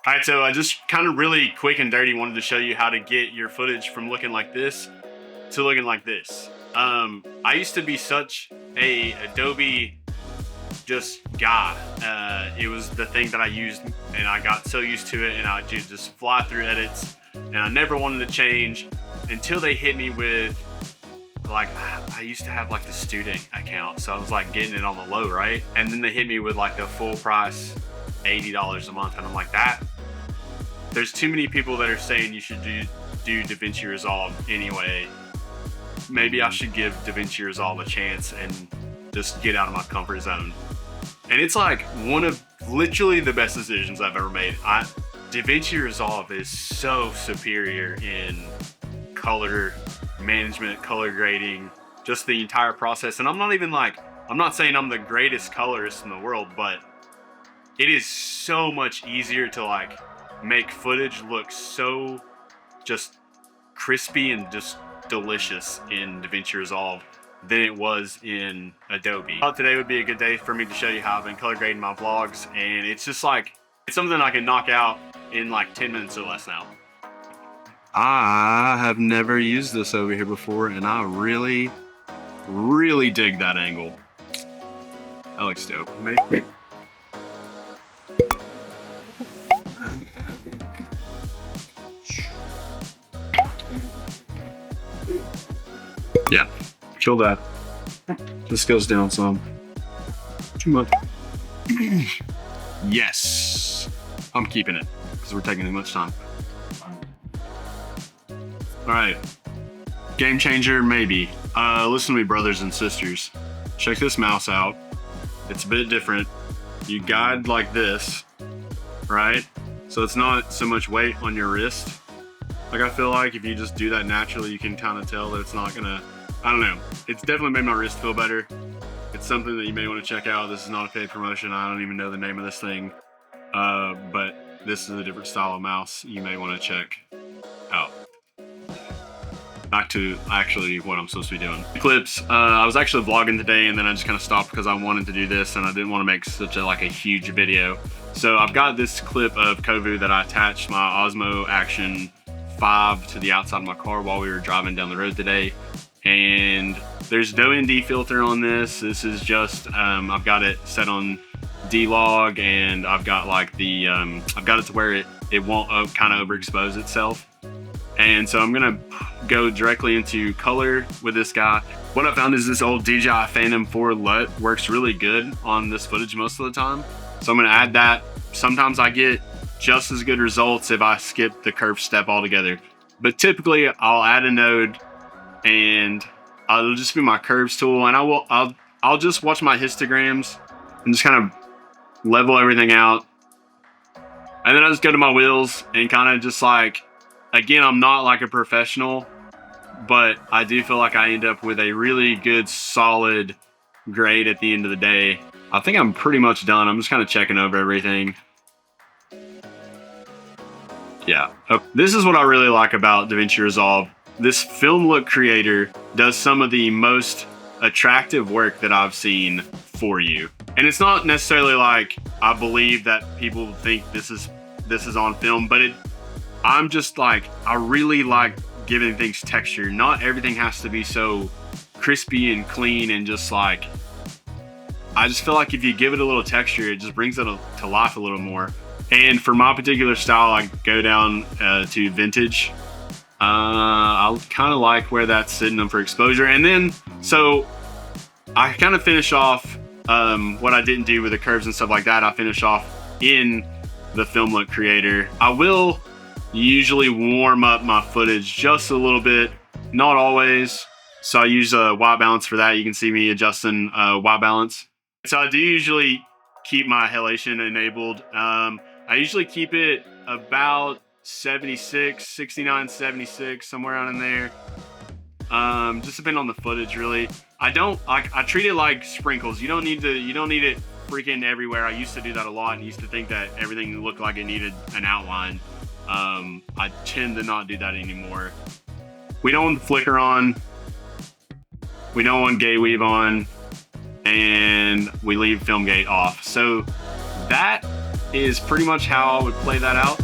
All right, so I just kind of really quick and dirty wanted to show you how to get your footage from looking like this to looking like this. I used to be such a Adobe just guy. It was the thing that I used, and I got so used to it, and I just fly through edits, and I never wanted to change until they hit me with, like, I used to have like the student account, so I was like getting it on the low, right? And then they hit me with like the full price $80 a month, and I'm like, there's too many people that are saying you should do DaVinci Resolve anyway. Maybe I should give DaVinci Resolve a chance and just get out of my comfort zone. And it's like one of literally the best decisions I've ever made. DaVinci Resolve is so superior in color management, color grading, just the entire process. And I'm not saying I'm the greatest colorist in the world, but it is so much easier to like make footage look so just crispy and just delicious in DaVinci Resolve than it was in Adobe. I thought today would be a good day for me to show you how I've been color grading my vlogs, and it's just like, it's something I can knock out in like 10 minutes or less now. I have never used this over here before, and I really, really dig that angle. That looks dope. Maybe. Yeah, kill that. This goes down some. Too much. Yes, I'm keeping it because we're taking too much time. All right, game changer maybe. Listen to me, brothers and sisters. Check this mouse out. It's a bit different. You guide like this, right? So it's not so much weight on your wrist. Like, I feel like if you just do that naturally, you can kind of tell that it's not gonna, I don't know. It's definitely made my wrist feel better. It's something that you may want to check out. This is not a paid promotion. I don't even know the name of this thing. But this is a different style of mouse you may want to check out. Back to actually what I'm supposed to be doing. Clips. I was actually vlogging today, and then I just kind of stopped because I wanted to do this, and I didn't want to make such a huge video. So I've got this clip of Kovu that I attached my Osmo Action 5 to the outside of my car while we were driving down the road today. And there's no ND filter on this. This is just, I've got it set on D-Log, and I've got like the, I've got it to where it won't kind of overexpose itself. And so I'm gonna go directly into color with this guy. What I found is this old DJI Phantom 4 LUT works really good on this footage most of the time. So I'm gonna add that. Sometimes I get just as good results if I skip the curve step altogether. But typically I'll add a node, and it'll just be my curves tool, and I'll just watch my histograms and just kind of level everything out. And then I just go to my wheels and kind of just like, again, I'm not like a professional, but I do feel like I end up with a really good solid grade at the end of the day. I think I'm pretty much done. I'm just kind of checking over everything. Yeah, this is what I really like about DaVinci Resolve. This film look creator does some of the most attractive work that I've seen for you. And it's not necessarily like I believe that people think this is on film, but I'm just like, I really like giving things texture. Not everything has to be so crispy and clean, and just like, I just feel like if you give it a little texture, it just brings it to life a little more. And for my particular style, I go down to vintage. I kind of like where that's sitting for exposure. And then, so I kind of finish off what I didn't do with the curves and stuff like that. I finish off in the film look creator. I will usually warm up my footage just a little bit, not always. So I use a white balance for that. You can see me adjusting white balance. So I do usually keep my halation enabled. I usually keep it about 76, 69, 76, somewhere around in there. Just depending on the footage, really. I treat it like sprinkles. You don't need it freaking everywhere. I used to do that a lot and used to think that everything looked like it needed an outline. I tend to not do that anymore. We don't want the flicker on. We don't want gate weave on. And we leave film gate off. So that is pretty much how I would play that out.